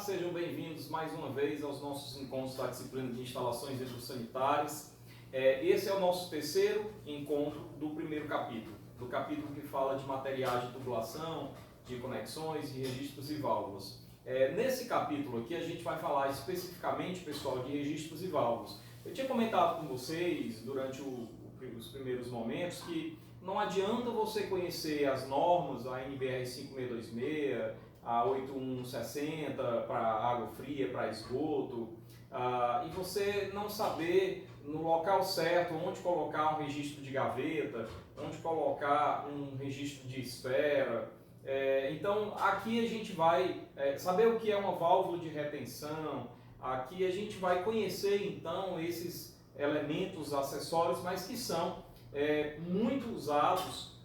sejam bem-vindos mais uma vez aos nossos encontros da disciplina de instalações hidrossanitárias. Esse é o nosso terceiro encontro do primeiro capítulo, do capítulo que fala de materiais de tubulação, de conexões, de registros e válvulas. Nesse capítulo aqui a gente vai falar especificamente, pessoal, de registros e válvulas. Eu tinha comentado com vocês durante os primeiros momentos que não adianta você conhecer as normas, a NBR 5626, a 8160 para água fria, para esgoto, e você não saber no local certo onde colocar um registro de gaveta, onde colocar um registro de esfera. Então aqui a gente vai saber o que é uma válvula de retenção, aqui a gente vai conhecer então esses elementos acessórios, mas que são muito usados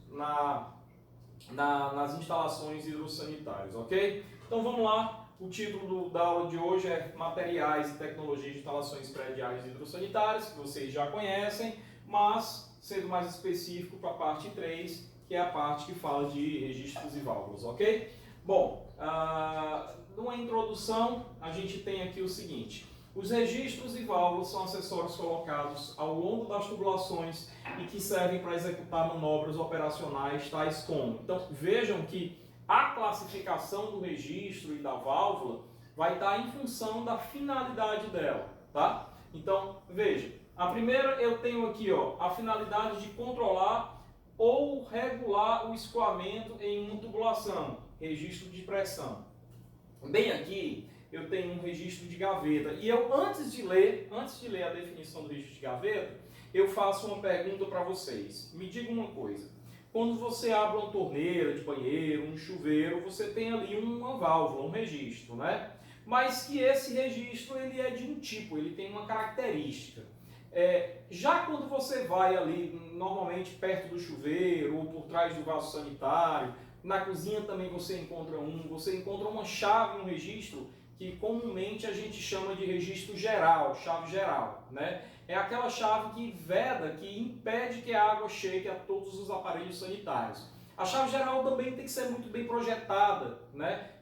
nas instalações hidrossanitárias, ok? Então vamos lá, o título da aula de hoje é Materiais e Tecnologias de Instalações Prediais Hidrossanitárias, que vocês já conhecem, mas sendo mais específico para a parte 3, que é a parte que fala de registros e válvulas, ok? Bom, numa introdução a gente tem aqui o seguinte: os registros e válvulas são acessórios colocados ao longo das tubulações e que servem para executar manobras operacionais tais como... Então vejam que a classificação do registro e da válvula vai estar em função da finalidade dela, tá? Então veja, a primeira eu tenho aqui a finalidade de controlar ou regular o escoamento em uma tubulação, registro de pressão. Bem aqui eu tenho um registro de gaveta e eu antes de ler a definição do registro de gaveta, eu faço uma pergunta para vocês. Me diga uma coisa: quando você abre uma torneira de banheiro, um chuveiro, você tem ali uma válvula, um registro, né? Mas que esse registro ele é de um tipo, ele tem uma característica. Já quando você vai ali, normalmente perto do chuveiro ou por trás do vaso sanitário, na cozinha também você encontra uma chave, um registro que comumente a gente chama de registro geral, chave geral, né? É aquela chave que veda, que impede que a água chegue a todos os aparelhos sanitários. A chave geral também tem que ser muito bem projetada, né?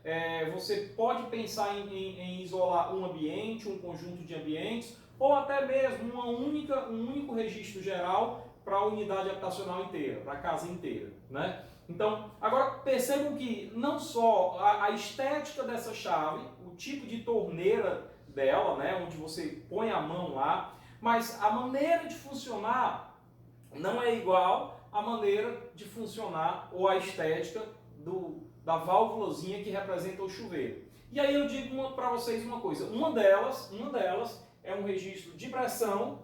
Você pode pensar em isolar um ambiente, um conjunto de ambientes, ou até mesmo um único registro geral para a unidade habitacional inteira, para a casa inteira, né? Então, agora percebam que não só a estética dessa chave, o tipo de torneira dela, né, onde você põe a mão lá, mas a maneira de funcionar não é igual à maneira de funcionar ou a estética da válvulazinha que representa o chuveiro. E aí eu digo para vocês uma coisa: uma delas é um registro de pressão,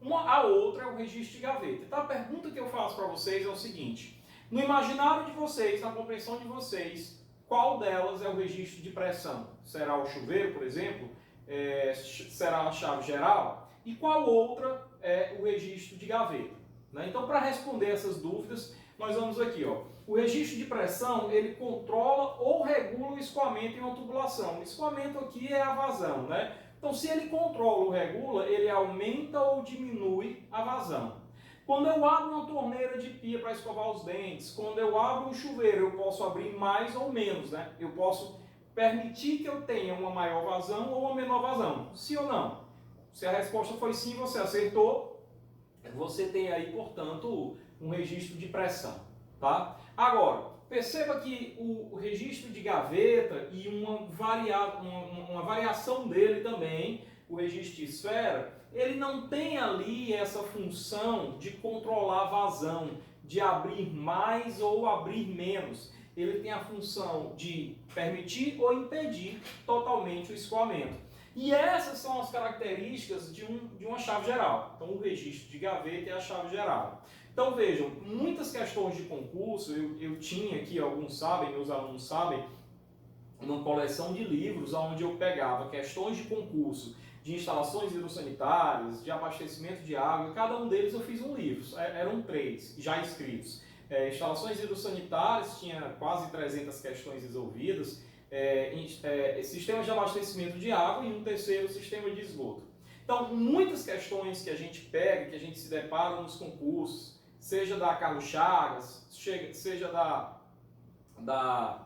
a outra é um registro de gaveta. Então a pergunta que eu faço para vocês é o seguinte: no imaginário de vocês, na compreensão de vocês, qual delas é o registro de pressão? Será o chuveiro, por exemplo? Será a chave geral? E qual outra é o registro de gaveta? Né? Então, para responder essas dúvidas, nós vamos aqui. O registro de pressão, ele controla ou regula o escoamento em uma tubulação. O escoamento aqui é a vazão, né? Então, se ele controla ou regula, ele aumenta ou diminui a vazão. Quando eu abro uma torneira de pia para escovar os dentes, quando eu abro um chuveiro, eu posso abrir mais ou menos, né? Eu posso permitir que eu tenha uma maior vazão ou uma menor vazão. Sim ou não? Se a resposta foi sim, você acertou. Você tem aí, portanto, um registro de pressão, tá? Agora, perceba que o registro de gaveta e uma variação dele também, o registro de esfera, ele não tem ali essa função de controlar a vazão, de abrir mais ou abrir menos. Ele tem a função de permitir ou impedir totalmente o escoamento. E essas são as características de uma chave geral. Então o registro de gaveta é a chave geral. Então vejam, muitas questões de concurso, eu tinha aqui, alguns sabem, meus alunos sabem, uma coleção de livros onde eu pegava questões de concurso, de instalações hidrossanitárias, de abastecimento de água, e cada um deles eu fiz um livro, eram 3 já escritos. Instalações hidrossanitárias, tinha quase 300 questões resolvidas, sistemas de abastecimento de água e um terceiro, sistema de esgoto. Então, muitas questões que a gente pega, que a gente se depara nos concursos, seja da Carlos Chagas, seja da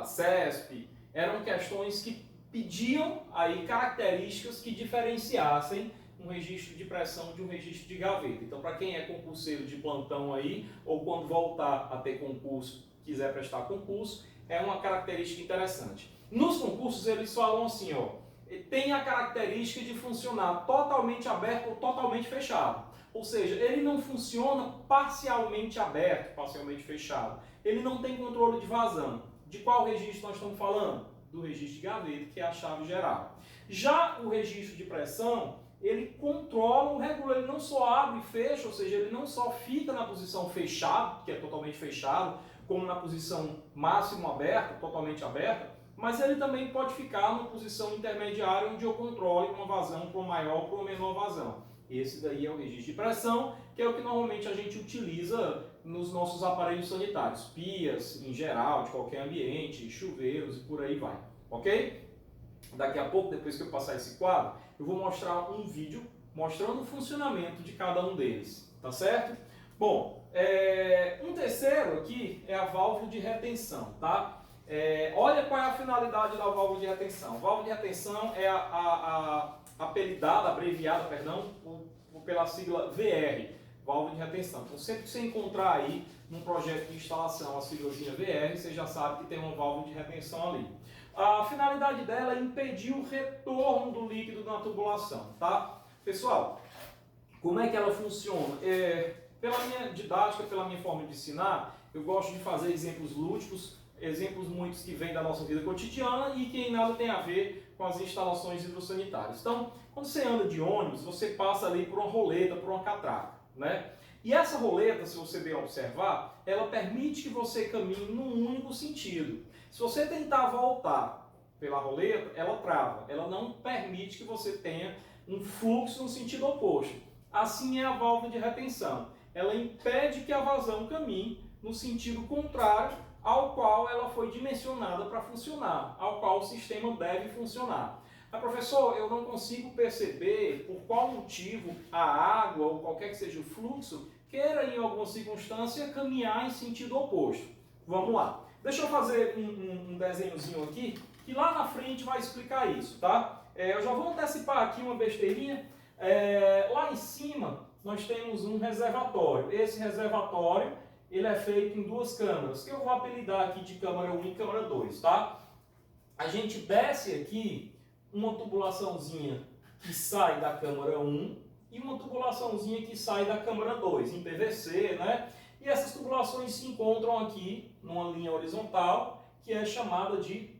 CESP, eram questões que pediam aí características que diferenciassem um registro de pressão de um registro de gaveta. Então, para quem é concurseiro de plantão aí, ou quando voltar a ter concurso, quiser prestar concurso, é uma característica interessante. Nos concursos eles falam assim, ó, tem a característica de funcionar totalmente aberto ou totalmente fechado. Ou seja, ele não funciona parcialmente aberto, parcialmente fechado. Ele não tem controle de vazão. De qual registro nós estamos falando? Do registro de gaveta, que é a chave geral. Já o registro de pressão, ele controla o regulador, ele não só abre e fecha, ou seja, ele não só fica na posição fechado, que é totalmente fechado, como na posição máximo aberta, totalmente aberta, mas ele também pode ficar numa posição intermediária, onde eu controle uma vazão para uma maior ou para uma menor vazão. Esse daí é o registro de pressão, que é o que normalmente a gente utiliza nos nossos aparelhos sanitários, pias em geral, de qualquer ambiente, chuveiros e por aí vai, ok? Daqui a pouco, depois que eu passar esse quadro, eu vou mostrar um vídeo mostrando o funcionamento de cada um deles, tá certo? Bom, um terceiro aqui é a válvula de retenção, tá? Olha qual é a finalidade da válvula de retenção. A válvula de retenção é abreviada, pela sigla VR, válvula de retenção. Então, sempre que você encontrar aí num projeto de instalação a siglazinha VR, você já sabe que tem uma válvula de retenção ali. A finalidade dela é impedir o retorno do líquido na tubulação, tá? Pessoal, como é que ela funciona? Pela minha didática, pela minha forma de ensinar, eu gosto de fazer exemplos lúdicos, exemplos muitos que vêm da nossa vida cotidiana e que em nada tem a ver com as instalações hidrossanitárias. Então, quando você anda de ônibus, você passa ali por uma roleta, por uma catraca, né? E essa roleta, se você bem observar, ela permite que você caminhe num único sentido. Se você tentar voltar pela roleta, ela trava. Ela não permite que você tenha um fluxo no sentido oposto. Assim é a válvula de retenção. Ela impede que a vazão caminhe no sentido contrário ao qual ela foi dimensionada para funcionar, ao qual o sistema deve funcionar. Mas, professor, eu não consigo perceber por qual motivo a água ou qualquer que seja o fluxo queira, em alguma circunstância, caminhar em sentido oposto. Vamos lá. Deixa eu fazer um desenhozinho aqui, que lá na frente vai explicar isso, tá? Eu já vou antecipar aqui uma besteirinha. Lá em cima, nós temos um reservatório. Esse reservatório, ele é feito em duas câmaras, que eu vou apelidar aqui de câmara 1 e câmara 2, tá? A gente desce aqui uma tubulaçãozinha que sai da câmara 1 e uma tubulaçãozinha que sai da câmara 2, em PVC, né? E essas tubulações se encontram aqui numa linha horizontal, que é chamada de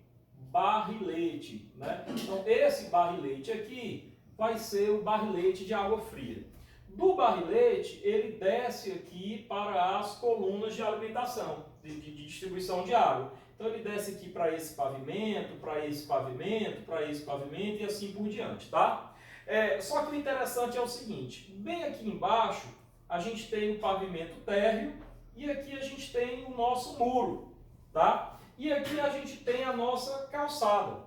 barrilete, né? Então, esse barrilete aqui vai ser o barrilete de água fria. Do barrilete, ele desce aqui para as colunas de alimentação, de distribuição de água. Então, ele desce aqui para esse pavimento, para esse pavimento, para esse pavimento e assim por diante, tá? Só que o interessante é o seguinte, bem aqui embaixo, a gente tem o pavimento térreo e aqui a gente tem o nosso muro, tá? E aqui a gente tem a nossa calçada.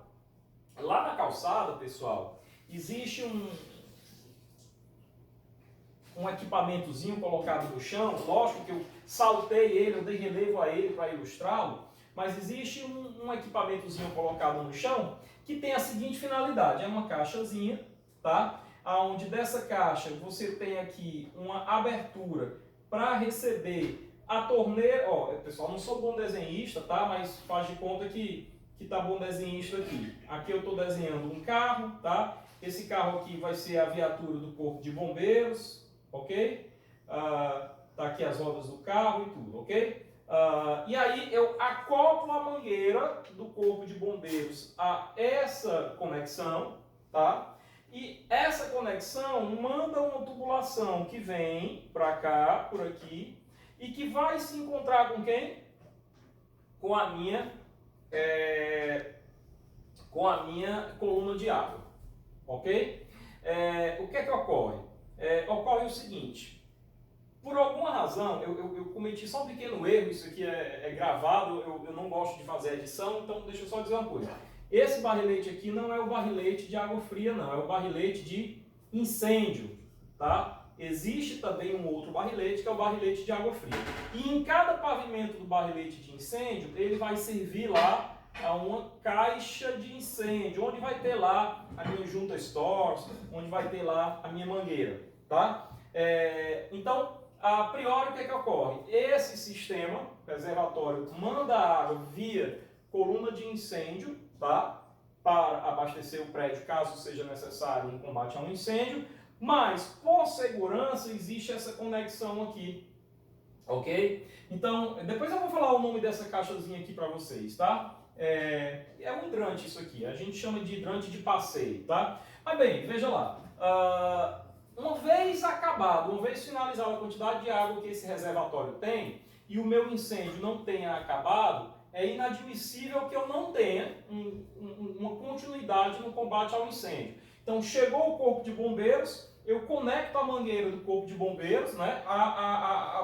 Lá na calçada, pessoal, existe um equipamentozinho colocado no chão, lógico que eu saltei ele, eu dei relevo a ele para ilustrá-lo, mas existe um equipamentozinho colocado no chão que tem a seguinte finalidade, é uma caixazinha, tá? Onde dessa caixa você tem aqui uma abertura para receber a torneira, pessoal, não sou bom desenhista, tá? Mas faz de conta que tá bom desenhista aqui. Aqui eu estou desenhando um carro, tá? Esse carro aqui vai ser a viatura do Corpo de Bombeiros, ok? Tá aqui as rodas do carro e tudo, ok? E aí eu acoplo a mangueira do Corpo de Bombeiros a essa conexão, tá? E essa conexão manda uma tubulação que vem para cá, por aqui, e que vai se encontrar com quem? Com a minha coluna de água, ok? O que é que ocorre? Ocorre o seguinte, por alguma razão, eu cometi só um pequeno erro, isso aqui é gravado, eu não gosto de fazer edição, então deixa eu só dizer uma coisa. Esse barrilete aqui não é o barrilete de água fria, não, é o barrilete de incêndio, tá? Existe também um outro barrilete, que é o barrilete de água fria. E em cada pavimento do barrilete de incêndio, ele vai servir lá a uma caixa de incêndio, onde vai ter lá a minha junta stores, onde vai ter lá a minha mangueira, tá? Então, a priori, o que ocorre? Esse sistema reservatório manda a água via coluna de incêndio, tá? Para abastecer o prédio, caso seja necessário em combate a um incêndio, mas, por segurança, existe essa conexão aqui, ok? Então, depois eu vou falar o nome dessa caixazinha aqui para vocês, tá? É um hidrante isso aqui, a gente chama de hidrante de passeio, tá? Mas bem, veja lá, uma vez acabado, uma vez finalizada a quantidade de água que esse reservatório tem, e o meu incêndio não tenha acabado, é inadmissível que eu não tenha uma continuidade no combate ao incêndio. Então, chegou o corpo de bombeiros, eu conecto a mangueira do corpo de bombeiros, né?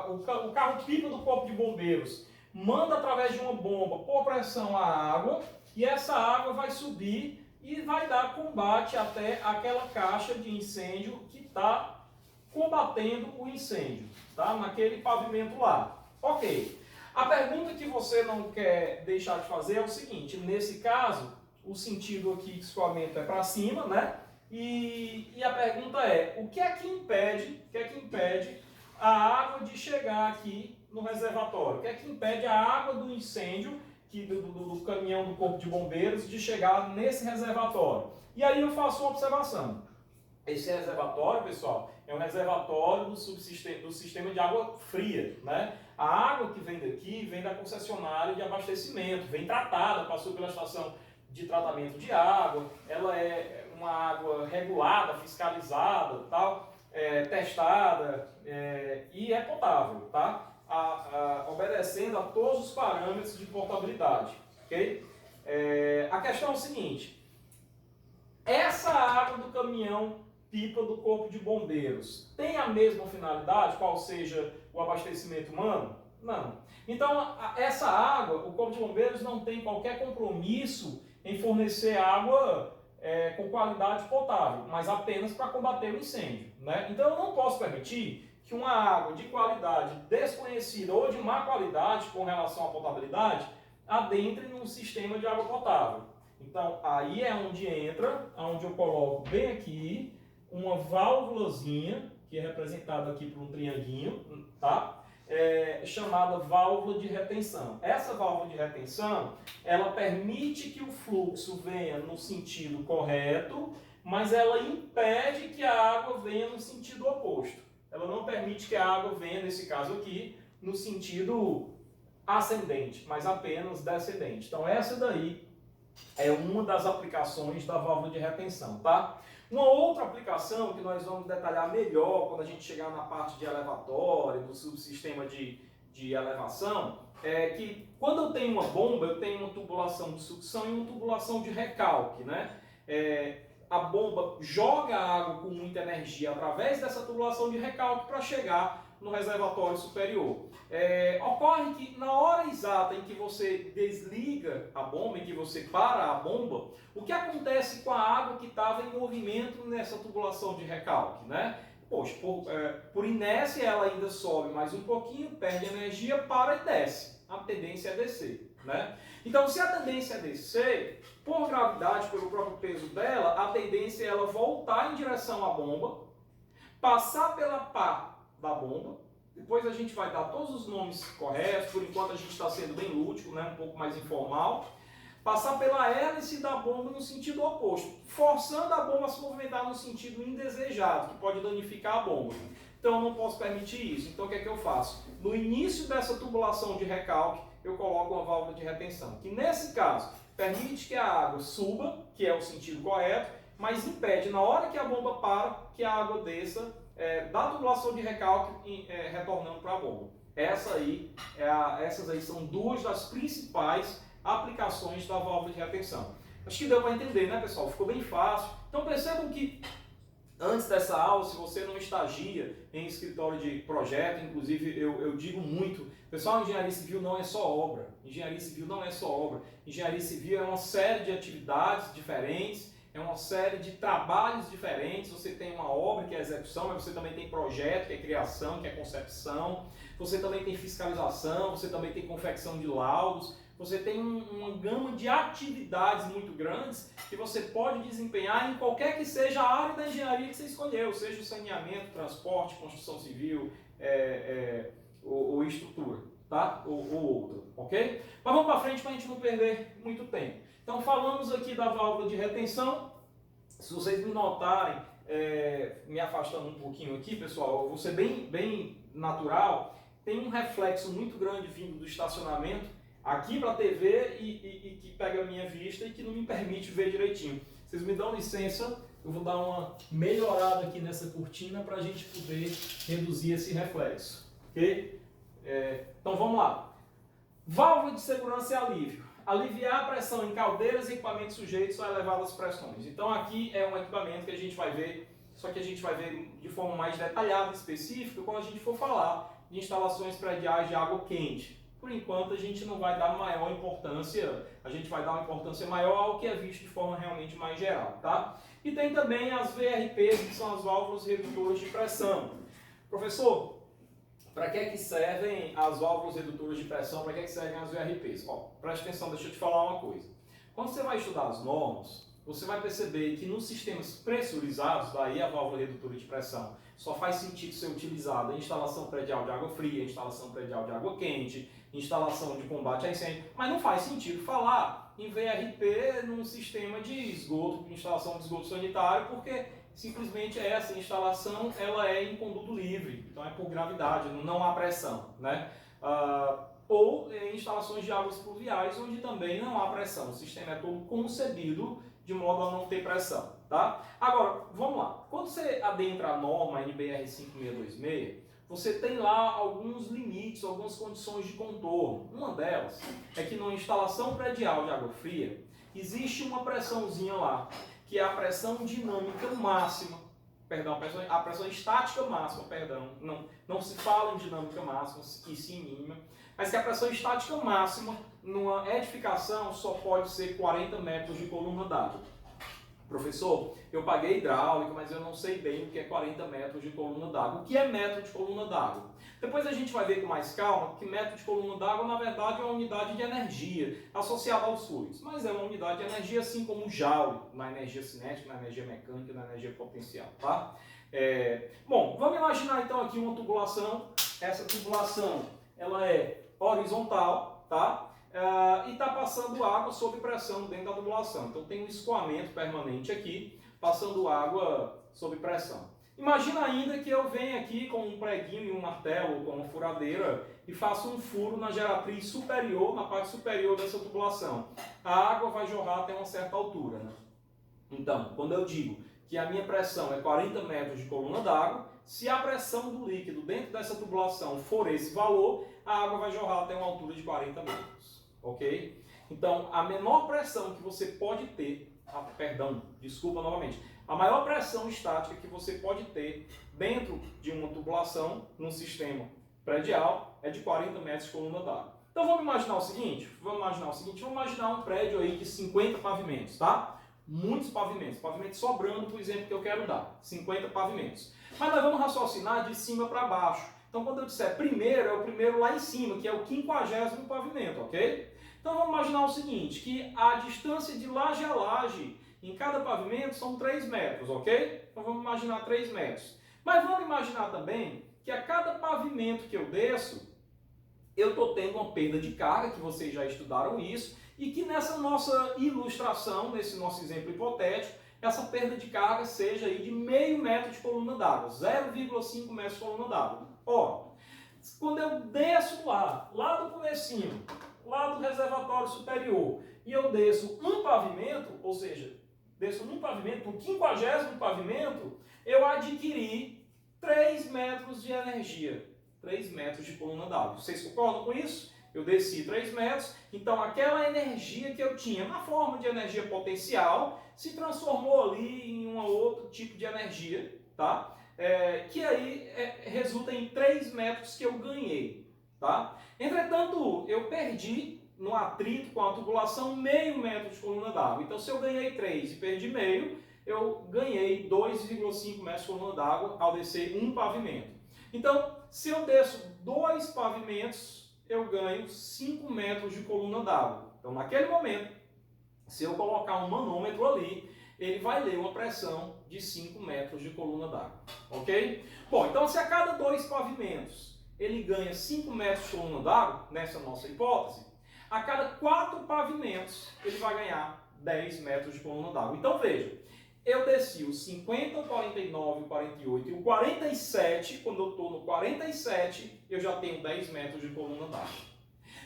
O carro-pipa do corpo de bombeiros manda através de uma bomba por pressão a água, e essa água vai subir e vai dar combate até aquela caixa de incêndio que está combatendo o incêndio, tá? Naquele pavimento lá. Ok. A pergunta que você não quer deixar de fazer é o seguinte: nesse caso, o sentido aqui de escoamento é para cima, né? E a pergunta é: o que é que impede a água de chegar aqui no reservatório? O que é que impede a água do incêndio, do caminhão do corpo de bombeiros, de chegar nesse reservatório? E aí eu faço uma observação. Esse reservatório, pessoal, é um reservatório do sistema de água fria, né? A água que vem daqui vem da concessionária de abastecimento, vem tratada, passou pela estação de tratamento de água, ela é uma água regulada, fiscalizada, tal, testada e é potável, tá? Obedecendo a todos os parâmetros de potabilidade, ok? A questão é o seguinte: essa água do caminhão pipa do corpo de bombeiros tem a mesma finalidade, qual seja o abastecimento humano? Não. Então, essa água, o corpo de bombeiros não tem qualquer compromisso em fornecer água com qualidade potável, mas apenas para combater o incêndio, né? Então, eu não posso permitir que uma água de qualidade desconhecida ou de má qualidade com relação à potabilidade adentre num sistema de água potável. Então, aí é onde entra, onde eu coloco bem aqui, uma válvulazinha, que é representada aqui por um trianguinho, tá? Chamada válvula de retenção. Essa válvula de retenção, ela permite que o fluxo venha no sentido correto, mas ela impede que a água venha no sentido oposto. Ela não permite que a água venha, nesse caso aqui, no sentido ascendente, mas apenas descendente. Então essa daí é uma das aplicações da válvula de retenção, tá? Uma outra aplicação que nós vamos detalhar melhor quando a gente chegar na parte de elevatório, do subsistema de elevação, é que quando eu tenho uma bomba, eu tenho uma tubulação de sucção e uma tubulação de recalque, né? A bomba joga a água com muita energia através dessa tubulação de recalque para chegar no reservatório superior. Ocorre que na hora exata em que você desliga a bomba, em que você para a bomba, o que acontece com a água que estava em movimento nessa tubulação de recalque, né? Poxa, por inércia ela ainda sobe mais um pouquinho, perde energia, para e desce. A tendência é descer, né? Então, se a tendência é descer, por gravidade, pelo próprio peso dela, a tendência é ela voltar em direção à bomba, passar pela pá da bomba. Depois a gente vai dar todos os nomes corretos, por enquanto a gente está sendo bem lúdico, né? Um pouco mais informal. Passar pela hélice da bomba no sentido oposto, forçando a bomba a se movimentar no sentido indesejado, que pode danificar a bomba. Então eu não posso permitir isso. Então o que é que eu faço? No início dessa tubulação de recalque, eu coloco uma válvula de retenção, que nesse caso permite que a água suba, que é o sentido correto, mas impede, na hora que a bomba para, que a água desça da tubulação de recalque retornando para a bomba. Essas aí são duas das principais aplicações da válvula de retenção. Acho que deu para entender, né, pessoal? Ficou bem fácil. Então percebam que antes dessa aula, se você não estagia em escritório de projeto, inclusive eu digo muito, pessoal, engenharia civil não é só obra. Engenharia civil não é só obra. Engenharia civil é uma série de atividades diferentes, é uma série de trabalhos diferentes. Você tem uma obra, que é a execução, mas você também tem projeto, que é criação, que é concepção. Você também tem fiscalização, você também tem confecção de laudos. você tem uma gama de atividades muito grandes que você pode desempenhar em qualquer que seja a área da engenharia que você escolheu, seja o saneamento, transporte, construção civil ou estrutura, tá? Ou outra, ok? Mas vamos para frente para a gente não perder muito tempo. Então falamos aqui da válvula de retenção. Se vocês me notarem, me afastando um pouquinho aqui, pessoal, eu vou ser bem natural. Tem um reflexo muito grande vindo do estacionamento aqui para a TV e que pega a minha vista e que não me permite ver direitinho. Vocês me dão licença, eu vou dar uma melhorada aqui nessa cortina para a gente poder reduzir esse reflexo, ok? Então vamos lá. Válvula de segurança e alívio. Aliviar a pressão em caldeiras e equipamentos sujeitos a elevadas pressões. Então aqui é um equipamento que a gente vai ver, só que a gente vai ver de forma mais detalhada, específica, quando a gente for falar de instalações prediais de água quente. Por enquanto a gente não vai dar maior importância, a gente vai dar uma importância maior ao que é visto de forma realmente mais geral, tá? E tem também as VRPs, que são as válvulas redutoras de pressão. Professor, para que servem as válvulas redutoras de pressão? Para que servem as VRPs? Ó, preste atenção, deixa eu te falar uma coisa. Quando você vai estudar as normas, você vai perceber que nos sistemas pressurizados, daí a válvula redutora de pressão, só faz sentido ser utilizada em instalação predial de água fria, instalação predial de água quente, instalação de combate a incêndio, mas não faz sentido falar em VRP num sistema de esgoto, instalação de esgoto sanitário, porque simplesmente essa instalação ela é em conduto livre, então é por gravidade, não há pressão, né? Ou em instalações de águas pluviais, onde também não há pressão, o sistema é todo concebido de modo a não ter pressão, tá? Agora, vamos lá, quando você adentra a norma NBR 5626, você tem lá alguns limites, algumas condições de contorno. Uma delas é que numa instalação predial de água fria, existe uma pressãozinha lá, que é a pressão dinâmica máxima, a pressão estática máxima, não se fala em dinâmica máxima, e sim mínima, mas que a pressão estática máxima numa edificação só pode ser 40 metros de coluna d'água. Professor, eu paguei hidráulica, mas eu não sei bem o que é 40 metros de coluna d'água. O que é metro de coluna d'água? Depois a gente vai ver com mais calma que metro de coluna d'água, na verdade, é uma unidade de energia associada aos fluidos. Mas é uma unidade de energia assim como joule, na energia cinética, na energia mecânica, na energia potencial, tá? Bom, vamos imaginar então aqui uma tubulação. Essa tubulação, ela é horizontal, tá? E está passando água sob pressão dentro da tubulação. Então tem um escoamento permanente aqui, passando água sob pressão. Imagina ainda que eu venha aqui com um preguinho e um martelo, com uma furadeira, e faço um furo na geratriz superior, na parte superior dessa tubulação. A água vai jorrar até uma certa altura, né? Então, quando eu digo que a minha pressão é 40 metros de coluna d'água, se a pressão do líquido dentro dessa tubulação for esse valor, a água vai jorrar até uma altura de 40 metros. Ok? Então, a menor pressão que você pode ter, desculpa novamente, a maior pressão estática que você pode ter dentro de uma tubulação, num sistema predial, é de 40 metros de coluna d'água. Então, vamos imaginar o seguinte, vamos imaginar um prédio aí de 50 pavimentos, tá? Muitos pavimentos, pavimentos sobrando, por exemplo, que eu quero dar, 50 pavimentos. Mas nós vamos raciocinar de cima para baixo. Então, quando eu disser primeiro, é o primeiro lá em cima, que é o 50º pavimento, ok? Então, vamos imaginar o seguinte, que a distância de laje a laje em cada pavimento são 3 metros, ok? Então, vamos imaginar 3 metros. Mas vamos imaginar também que a cada pavimento que eu desço, eu estou tendo uma perda de carga, que vocês já estudaram isso, e que nessa nossa ilustração, nesse nosso exemplo hipotético, essa perda de carga seja aí de meio metro de coluna d'água, 0,5 metros de coluna d'água. Ó, quando eu desço lá do comecinho, lá do reservatório superior, e eu desço um pavimento, ou seja, desço um pavimento, o 50º pavimento, eu adquiri 3 metros de energia, 3 metros de coluna d'água. Vocês concordam com isso? Eu desci 3 metros, então aquela energia que eu tinha na forma de energia potencial se transformou ali em um outro tipo de energia, tá? Que aí resulta em 3 metros que eu ganhei, tá? Entretanto, eu perdi no atrito com a tubulação meio metro de coluna d'água. Então, se eu ganhei 3 e perdi meio, eu ganhei 2,5 metros de coluna d'água ao descer um pavimento. Então, se eu desço 2 pavimentos, eu ganho 5 metros de coluna d'água. Então, naquele momento, se eu colocar um manômetro ali, ele vai ler uma pressão de 5 metros de coluna d'água, ok? Bom, então se a cada 2 pavimentos ele ganha 5 metros de coluna d'água, nessa nossa hipótese, a cada 4 pavimentos ele vai ganhar 10 metros de coluna d'água. Então veja, eu desci o 50, o 49, o 48 e o 47, quando eu estou no 47, eu já tenho 10 metros de coluna d'água.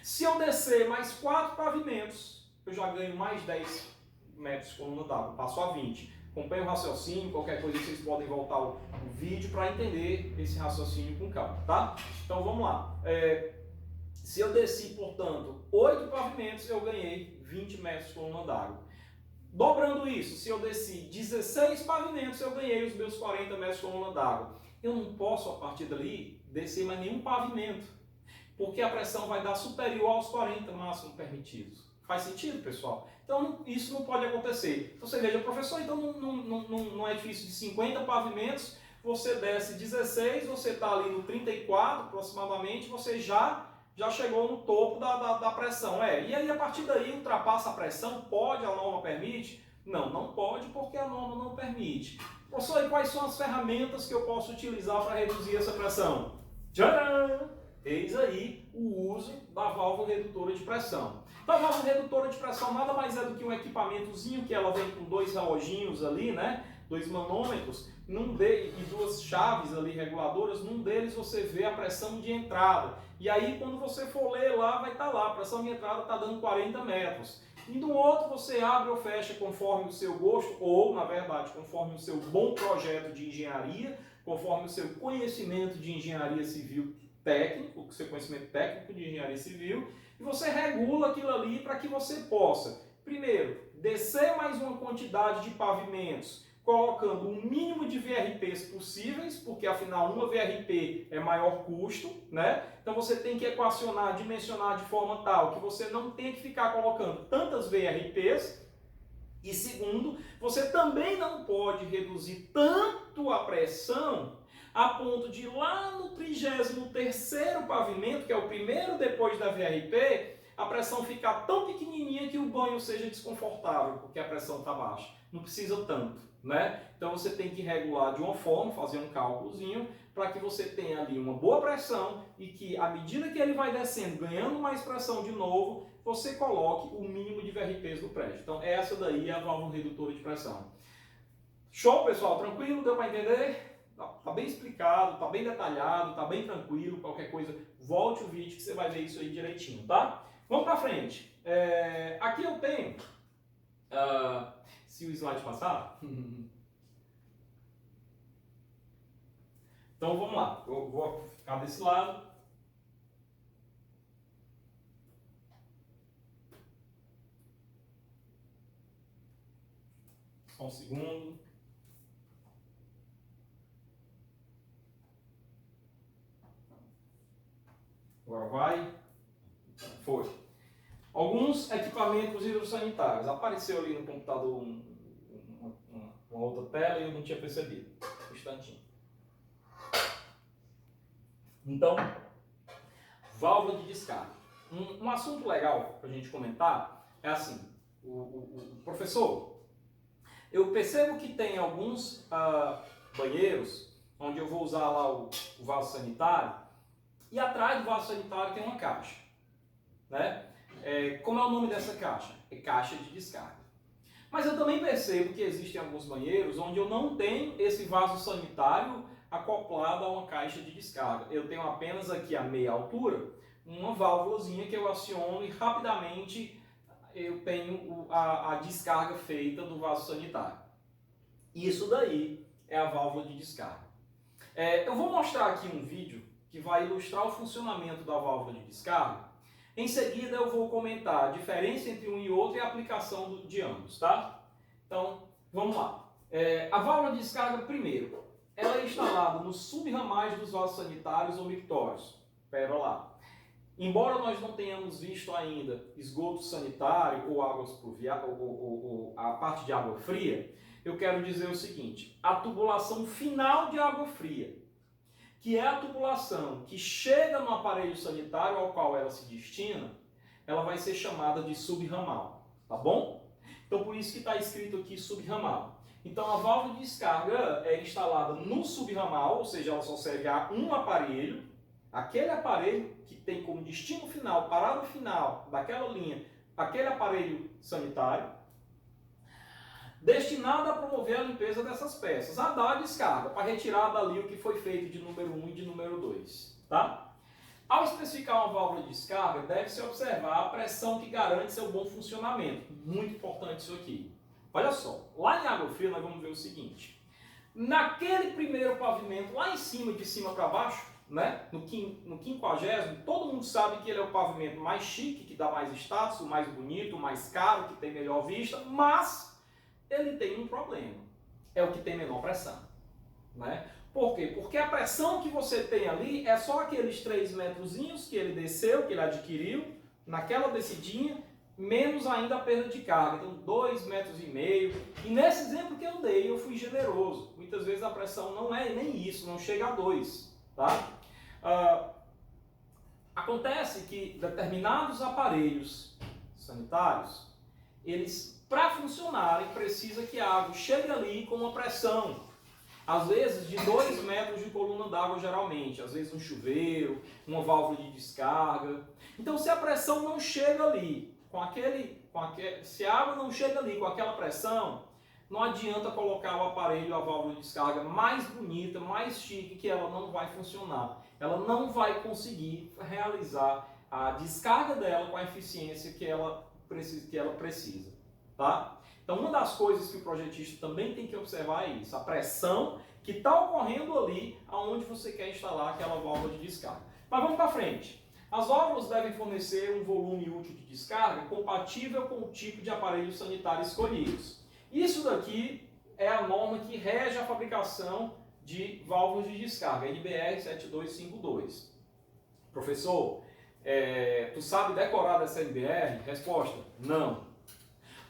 Se eu descer mais 4 pavimentos, eu já ganho mais 10 metros de coluna d'água, passo a 20. Acompanhe o raciocínio, qualquer coisa vocês podem voltar o vídeo para entender esse raciocínio com calma, tá? Então vamos lá. Se eu desci, portanto, 8 pavimentos, eu ganhei 20 metros de coluna d'água. Dobrando isso, se eu desci 16 pavimentos, eu ganhei os meus 40 metros de coluna d'água. Eu não posso, a partir dali, descer mais nenhum pavimento, porque a pressão vai dar superior aos 40 máximos permitidos. Faz sentido, pessoal? Então, isso não pode acontecer. Então, você veja, professor, então não é difícil de 50 pavimentos, você desce 16, você está ali no 34 aproximadamente, você já chegou no topo da pressão. E aí, a partir daí, ultrapassa a pressão? Pode, a norma permite? Não, não pode, porque a norma não permite. Professor, e quais são as ferramentas que eu posso utilizar para reduzir essa pressão? Tcharam! Eis aí o uso da válvula redutora de pressão. Então, a válvula redutora de pressão nada mais é do que um equipamentozinho que ela vem com 2 reloginhos ali, né? 2 manômetros, e 2 chaves ali reguladoras. Num deles você vê a pressão de entrada. E aí, quando você for ler lá, vai estar lá, a pressão de entrada está dando 40 metros. E no outro você abre ou fecha conforme o seu gosto, ou, na verdade, conforme o seu bom projeto de engenharia, conforme o seu conhecimento de engenharia civil técnico, o seu conhecimento técnico de engenharia civil, e você regula aquilo ali para que você possa, primeiro, descer mais uma quantidade de pavimentos, colocando o mínimo de VRPs possíveis, porque afinal uma VRP é maior custo, né? Então você tem que equacionar, dimensionar de forma tal que você não tem que ficar colocando tantas VRPs. E segundo, você também não pode reduzir tanto a pressão a ponto de lá no 33º pavimento, que é o primeiro depois da VRP, a pressão ficar tão pequenininha que o banho seja desconfortável, porque a pressão está baixa. Não precisa tanto, né? Então você tem que regular de uma forma, fazer um cálculozinho, para que você tenha ali uma boa pressão e que, à medida que ele vai descendo, ganhando mais pressão de novo, você coloque o mínimo de VRPs do prédio. Então essa daí é a válvula redutora de pressão. Show, pessoal? Tranquilo? Deu para entender? Tá bem explicado, tá bem detalhado, tá bem tranquilo. Qualquer coisa, volte o vídeo que você vai ver isso aí direitinho, tá? Vamos para frente. Aqui eu tenho... se o slide passar... Então vamos lá. Eu vou ficar desse lado. Só um segundo. Agora vai. Foi. Alguns equipamentos hidrossanitários. Apareceu ali no computador uma outra tela e eu não tinha percebido. Um instantinho. Então, válvula de descarga. Um assunto legal para a gente comentar é assim, professor, eu percebo que tem alguns banheiros onde eu vou usar lá o vaso sanitário e atrás do vaso sanitário tem uma caixa, né? Como é o nome dessa caixa? É caixa de descarga. Mas eu também percebo que existem alguns banheiros onde eu não tenho esse vaso sanitário acoplado a uma caixa de descarga. Eu tenho apenas aqui a meia altura, uma válvulazinha que eu aciono e rapidamente eu tenho a descarga feita do vaso sanitário. Isso daí é a válvula de descarga. Eu vou mostrar aqui um vídeo que vai ilustrar o funcionamento da válvula de descarga. Em seguida eu vou comentar a diferença entre um e outro e a aplicação de ambos, tá? Então, vamos lá. A válvula de descarga, primeiro, ela é instalada nos subramais dos vasos sanitários ou mictórios. Pera lá. Embora nós não tenhamos visto ainda esgoto sanitário ou águas pluviais, ou a parte de água fria, eu quero dizer o seguinte: a tubulação final de água fria, que é a tubulação que chega no aparelho sanitário ao qual ela se destina, ela vai ser chamada de subramal, tá bom? Então por isso que está escrito aqui subramal. Então a válvula de descarga é instalada no subramal, ou seja, ela só serve a um aparelho, aquele aparelho que tem como destino final, parada final daquela linha, aquele aparelho sanitário, destinado a promover a limpeza dessas peças, a dar a descarga, para retirar dali o que foi feito de número 1 e de número 2. Tá? Ao especificar uma válvula de descarga, deve-se observar a pressão que garante seu bom funcionamento. Muito importante isso aqui. Olha só, lá em água fria nós vamos ver o seguinte. Naquele primeiro pavimento, lá em cima, de cima para baixo, né? no 50º, todo mundo sabe que ele é o pavimento mais chique, que dá mais status, o mais bonito, o mais caro, que tem melhor vista, mas ele tem um problema, é o que tem menor pressão. Né? Por quê? Porque a pressão que você tem ali é só aqueles 3 metrozinhos que ele desceu, que ele adquiriu, naquela descidinha, menos ainda a perda de carga. Então 2,5 metros. E nesse exemplo que eu dei, eu fui generoso. Muitas vezes a pressão não é nem isso, não chega a 2. Tá? Acontece que determinados aparelhos sanitários, eles, para funcionarem, precisa que a água chegue ali com uma pressão, às vezes de 2 metros de coluna d'água geralmente, às vezes um chuveiro, uma válvula de descarga. Então se a pressão não chega ali, se a água não chega ali com aquela pressão, não adianta colocar o aparelho, a válvula de descarga mais bonita, mais chique, que ela não vai funcionar. Ela não vai conseguir realizar a descarga dela com a eficiência que ela precisa. Tá? Então uma das coisas que o projetista também tem que observar é isso, a pressão que está ocorrendo ali aonde você quer instalar aquela válvula de descarga. Mas vamos para frente. As válvulas devem fornecer um volume útil de descarga compatível com o tipo de aparelho sanitário escolhidos. Isso daqui é a norma que rege a fabricação de válvulas de descarga, NBR 7252. Professor, tu sabe decorar dessa NBR? Resposta, não.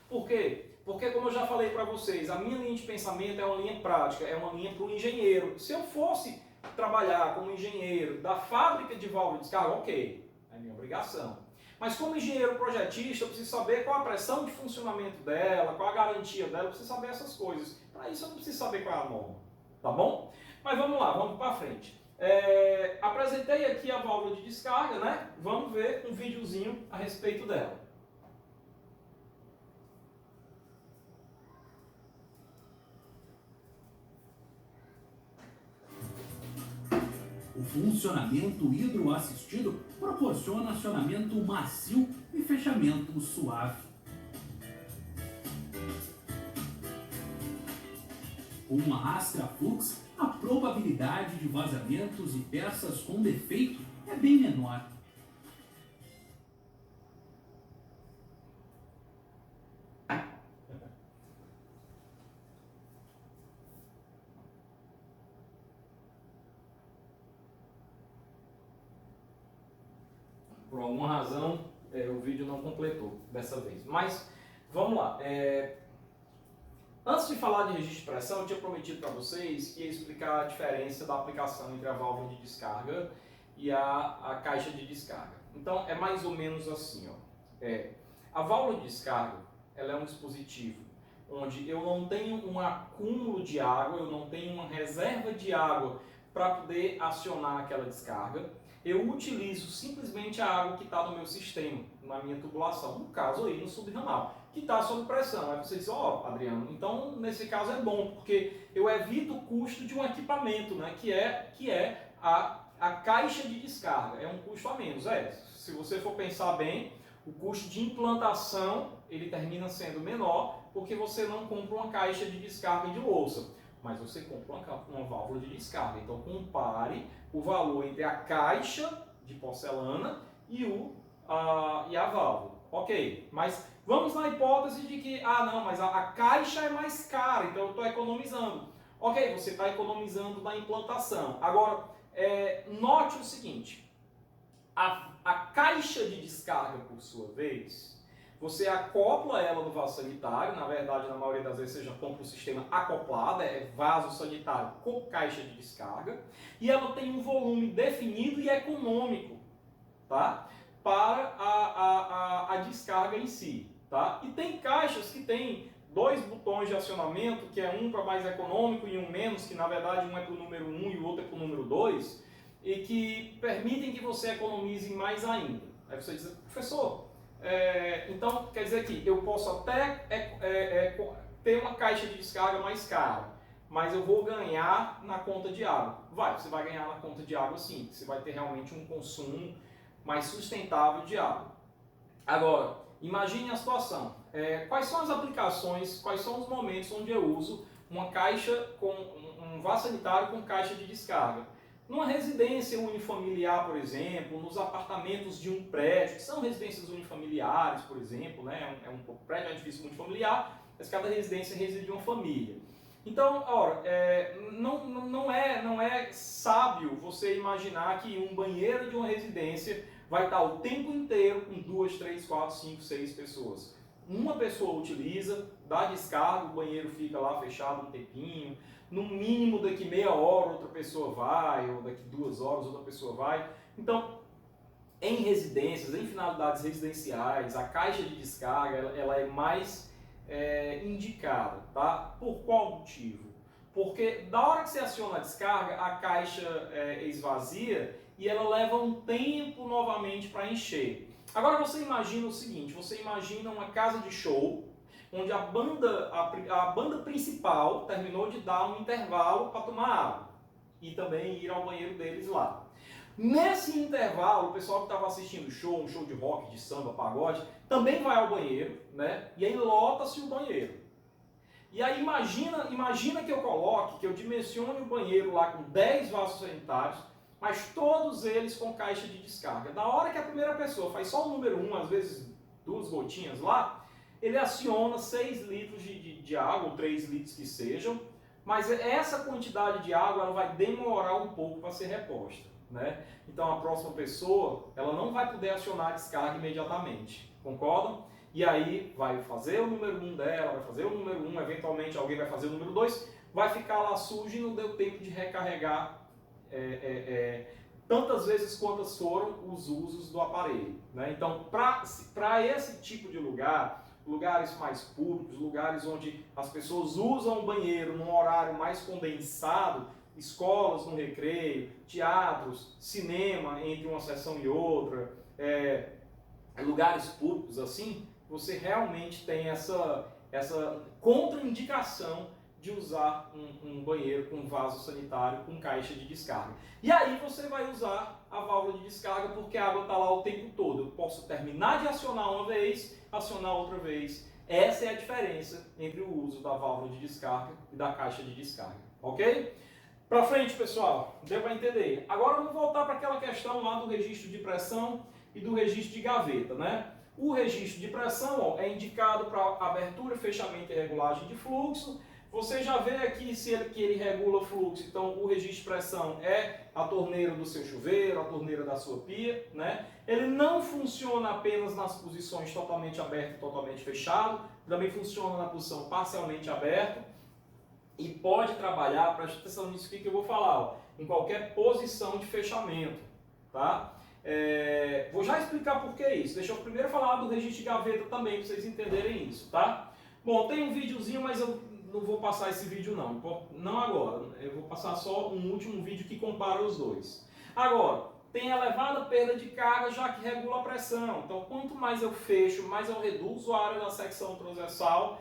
Por quê? Porque, como eu já falei para vocês, a minha linha de pensamento é uma linha prática, é uma linha para o engenheiro. Se eu fosse trabalhar como engenheiro da fábrica de válvula de descarga, ok, é minha obrigação. Mas como engenheiro projetista, eu preciso saber qual a pressão de funcionamento dela, qual a garantia dela, eu preciso saber essas coisas. Para isso eu não preciso saber qual é a norma, tá bom? Mas vamos lá, vamos para frente. Apresentei aqui a válvula de descarga, né? Vamos ver um videozinho a respeito dela. O funcionamento hidroassistido proporciona acionamento macio e fechamento suave. Com uma Astra Flux, a probabilidade de vazamentos e peças com defeito é bem menor. Por alguma razão, o vídeo não completou dessa vez. Mas, vamos lá. Antes de falar de registro de pressão, eu tinha prometido para vocês que ia explicar a diferença da aplicação entre a válvula de descarga e a caixa de descarga. Então, é mais ou menos assim. Ó. A válvula de descarga ela é um dispositivo onde eu não tenho um acúmulo de água, eu não tenho uma reserva de água para poder acionar aquela descarga. Eu utilizo simplesmente a água que está no meu sistema, na minha tubulação, no caso aí no subramal, que está sob pressão. Aí você diz, Adriano, então nesse caso é bom, porque eu evito o custo de um equipamento, né, que é a caixa de descarga, é um custo a menos. Se você for pensar bem, o custo de implantação ele termina sendo menor, porque você não compra uma caixa de descarga de louça, mas você compra uma válvula de descarga. Então compare o valor entre a caixa de porcelana e a válvula. Ok, mas vamos na hipótese de que, não, mas a caixa é mais cara, então eu estou economizando. Ok, você está economizando na implantação. Agora, note o seguinte, a caixa de descarga, por sua vez, você acopla ela no vaso sanitário, na verdade, na maioria das vezes você já compra um sistema acoplado, é vaso sanitário com caixa de descarga, e ela tem um volume definido e econômico, tá? Para a descarga em si, tá? E tem caixas que tem 2 botões de acionamento, que é um para mais econômico e um menos, que na verdade um é para o número 1 e o outro é para o número 2, e que permitem que você economize mais ainda. Aí você diz, professor, então quer dizer que eu posso até ter uma caixa de descarga mais cara, mas eu vou ganhar na conta de água. Você vai ganhar na conta de água sim, você vai ter realmente um consumo mais sustentável de água. Agora, imagine a situação. Quais são as aplicações, quais são os momentos onde eu uso uma caixa com um vaso sanitário com caixa de descarga? Numa residência unifamiliar, por exemplo, nos apartamentos de um prédio, que são residências unifamiliares, por exemplo, né? Um prédio é um edifício unifamiliar, mas cada residência reside em uma família. Então, ora, não é sábio você imaginar que um banheiro de uma residência vai estar o tempo inteiro com 2, 3, 4, 5, 6 pessoas. Uma pessoa utiliza, dá descarga, o banheiro fica lá fechado um tempinho, no mínimo daqui meia hora outra pessoa vai, ou daqui 2 horas outra pessoa vai. Então, em residências, em finalidades residenciais, a caixa de descarga ela é mais indicada, tá? Por qual motivo? Porque da hora que você aciona a descarga, a caixa esvazia e ela leva um tempo novamente para encher. Agora você imagina o seguinte, você imagina uma casa de show, onde a banda principal terminou de dar um intervalo para tomar água e também ir ao banheiro deles lá. Nesse intervalo, o pessoal que estava assistindo o show, um show de rock, de samba, pagode, também vai ao banheiro, né? E aí lota-se o banheiro. E aí imagina que eu coloque, que eu dimensione o banheiro lá com 10 vasos sanitários, mas todos eles com caixa de descarga. Da hora que a primeira pessoa faz só o número 1, às vezes 2 gotinhas lá, ele aciona 6 litros de água, ou 3 litros que sejam, mas essa quantidade de água ela vai demorar um pouco para ser reposta, né? Então a próxima pessoa ela não vai poder acionar a descarga imediatamente, concordam? E aí vai fazer o número 1 dela, vai fazer o número 1, eventualmente alguém vai fazer o número 2, vai ficar lá sujo e não deu tempo de recarregar tantas vezes quantas foram os usos do aparelho, né? Então, para esse tipo de lugares mais públicos, lugares onde as pessoas usam o banheiro num horário mais condensado, escolas no recreio, teatros, cinema entre uma sessão e outra, lugares públicos assim, você realmente tem essa contraindicação de usar um banheiro com vaso sanitário com caixa de descarga. E aí você vai usar a válvula de descarga porque a água está lá o tempo todo. Eu posso terminar de acionar uma vez, acionar outra vez. Essa é a diferença entre o uso da válvula de descarga e da caixa de descarga. Ok? Para frente, pessoal. Deu para entender? Agora vamos voltar para aquela questão lá do registro de pressão e do registro de gaveta, né? O registro de pressão é indicado para abertura, fechamento e regulagem de fluxo. Você já vê aqui que ele regula fluxo, então o registro de pressão é a torneira do seu chuveiro, a torneira da sua pia, né? Ele não funciona apenas nas posições totalmente aberto e totalmente fechado, também funciona na posição parcialmente aberto e pode trabalhar, preste atenção nisso que eu vou falar, ó, em qualquer posição de fechamento, tá? Vou já explicar por que isso. Deixa eu primeiro falar do registro de gaveta também, para vocês entenderem isso, tá? Bom, tem um videozinho, mas eu não vou passar esse vídeo não agora. Eu vou passar só um último vídeo que compara os dois. Agora, tem elevada perda de carga, já que regula a pressão. Então, quanto mais eu fecho, mais eu reduzo a área da secção transversal.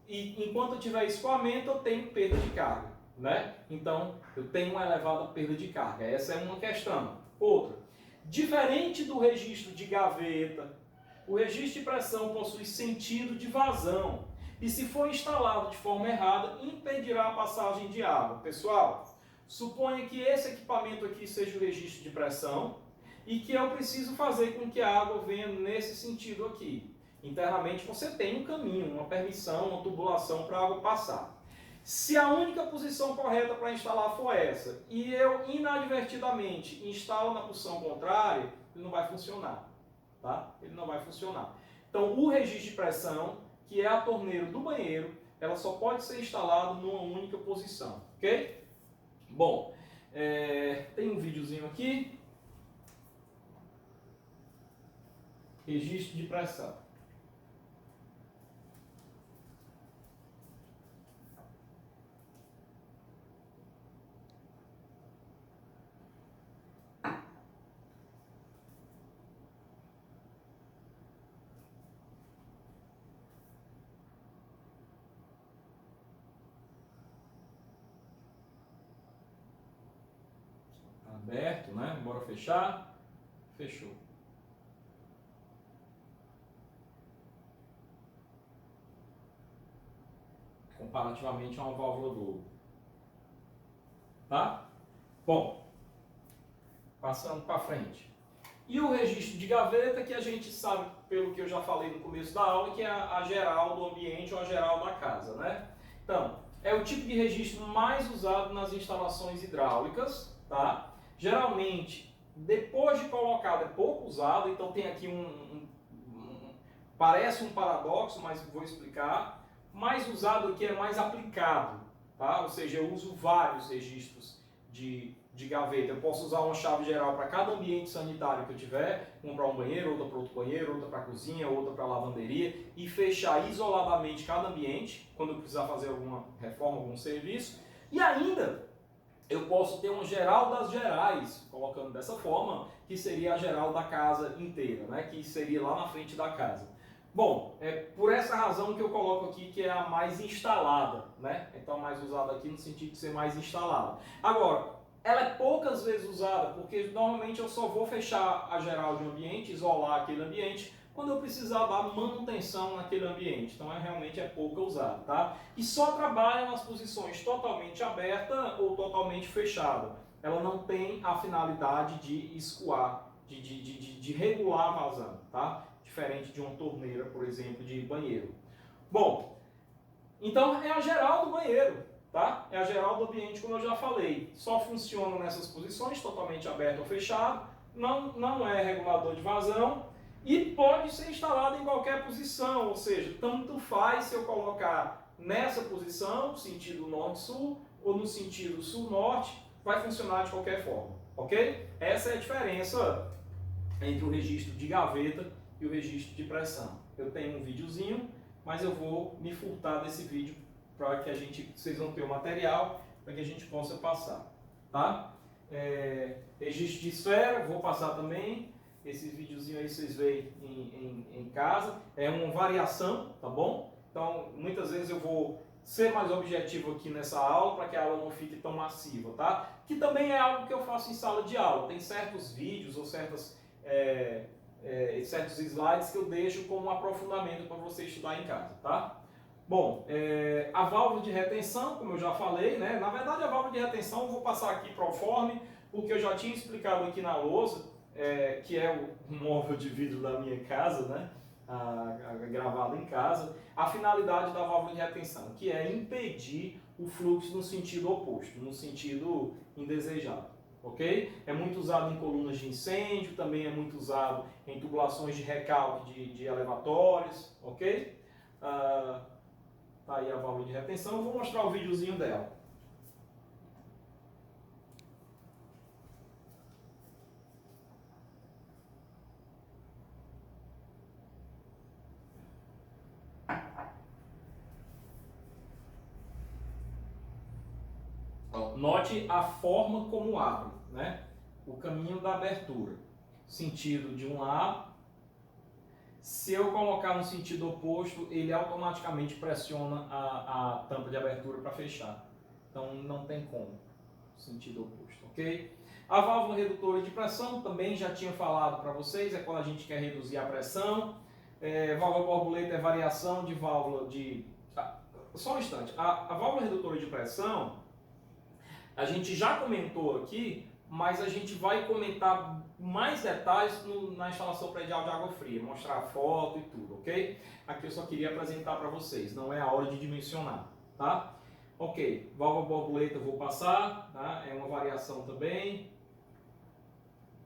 E enquanto eu tiver escoamento, eu tenho perda de carga, né? Então, eu tenho uma elevada perda de carga. Essa é uma questão. Outra, diferente do registro de gaveta, o registro de pressão possui sentido de vazão. E se for instalado de forma errada, impedirá a passagem de água. Pessoal, suponha que esse equipamento aqui seja o registro de pressão e que eu preciso fazer com que a água venha nesse sentido aqui. Internamente você tem um caminho, uma permissão, uma tubulação para a água passar. Se a única posição correta para instalar for essa e eu inadvertidamente instalo na posição contrária, ele não vai funcionar, tá? Ele não vai funcionar. Então, o registro de pressão, que é a torneira do banheiro, ela só pode ser instalada numa única posição, ok? Bom, tem um videozinho aqui. Registro de pressão. Aberto, né? Bora fechar. Fechou. Comparativamente a uma válvula Globo. Tá? Bom, passando para frente. E o registro de gaveta, que a gente sabe, pelo que eu já falei no começo da aula, que é a geral do ambiente ou a geral da casa, né? Então, é o tipo de registro mais usado nas instalações hidráulicas, tá? Geralmente, depois de colocado, é pouco usado, então tem aqui parece um paradoxo, mas vou explicar. Mais usado aqui é mais aplicado, tá? Ou seja, eu uso vários registros de gaveta. Eu posso usar uma chave geral para cada ambiente sanitário que eu tiver, uma para um banheiro, outra para outro banheiro, outra para a cozinha, outra para a lavanderia, e fechar isoladamente cada ambiente, quando eu precisar fazer alguma reforma, algum serviço. E ainda, eu posso ter uma geral das gerais, colocando dessa forma, que seria a geral da casa inteira, né? Que seria lá na frente da casa. Bom, é por essa razão que eu coloco aqui que é a mais instalada, né? Então, mais usada aqui no sentido de ser mais instalada. Agora, ela é poucas vezes usada, porque normalmente eu só vou fechar a geral de um ambiente, isolar aquele ambiente, quando eu precisar dar manutenção naquele ambiente. Então, realmente é pouca usada, tá? E só trabalha nas posições totalmente aberta ou totalmente fechada. Ela não tem a finalidade de escoar, de regular a vazão, tá? Diferente de uma torneira, por exemplo, de banheiro. Bom, então é a geral do banheiro, tá? É a geral do ambiente, como eu já falei. Só funciona nessas posições, totalmente aberto ou fechado, não é regulador de vazão e pode ser instalado em qualquer posição, ou seja, tanto faz se eu colocar nessa posição, sentido norte-sul, ou no sentido sul-norte, vai funcionar de qualquer forma, ok? Essa é a diferença entre o registro de gaveta e o registro de pressão. Eu tenho um videozinho, mas eu vou me furtar desse vídeo para que vocês vão ter o material para que a gente possa passar, tá? Registro de esfera, vou passar também. Esse videozinho aí vocês veem em casa. É uma variação, tá bom? Então, muitas vezes eu vou ser mais objetivo aqui nessa aula para que a aula não fique tão massiva, tá? Que também é algo que eu faço em sala de aula. Tem certos vídeos ou certos slides que eu deixo como um aprofundamento para você estudar em casa, tá? Bom, a válvula de retenção, como eu já falei, né? Na verdade, a válvula de retenção eu vou passar aqui para o forme, porque eu já tinha explicado aqui na lousa, que é o móvel de vidro da minha casa, né? Gravado em casa, a finalidade da válvula de retenção, que é impedir o fluxo no sentido oposto, no sentido indesejado. Ok? É muito usado em colunas de incêndio, também é muito usado em tubulações de recalque de elevatórios, ok? Tá aí a válvula de retenção, eu vou mostrar o videozinho dela. Note a forma como abre, né? O caminho da abertura. Sentido de um lado. Se eu colocar no sentido oposto, ele automaticamente pressiona a tampa de abertura para fechar. Então não tem como. Sentido oposto, ok? A válvula redutora de pressão, também já tinha falado para vocês, é quando a gente quer reduzir a pressão. Válvula borboleta é variação de válvula de... só um instante. A válvula redutora de pressão, a gente já comentou aqui, mas a gente vai comentar mais detalhes na instalação predial de água fria, mostrar a foto e tudo, ok? Aqui eu só queria apresentar para vocês, não é a hora de dimensionar, tá? Ok, válvula borboleta eu vou passar, tá? É uma variação também.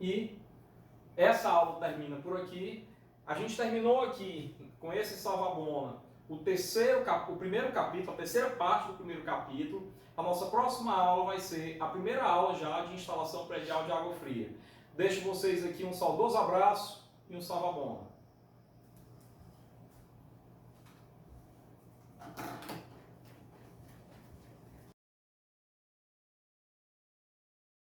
E essa aula termina por aqui. a gente terminou aqui com esse Savabona o primeiro capítulo, a terceira parte do primeiro capítulo. A nossa próxima aula vai ser a primeira aula já de instalação predial de água fria. Deixo vocês aqui um saudoso abraço e um Savabona.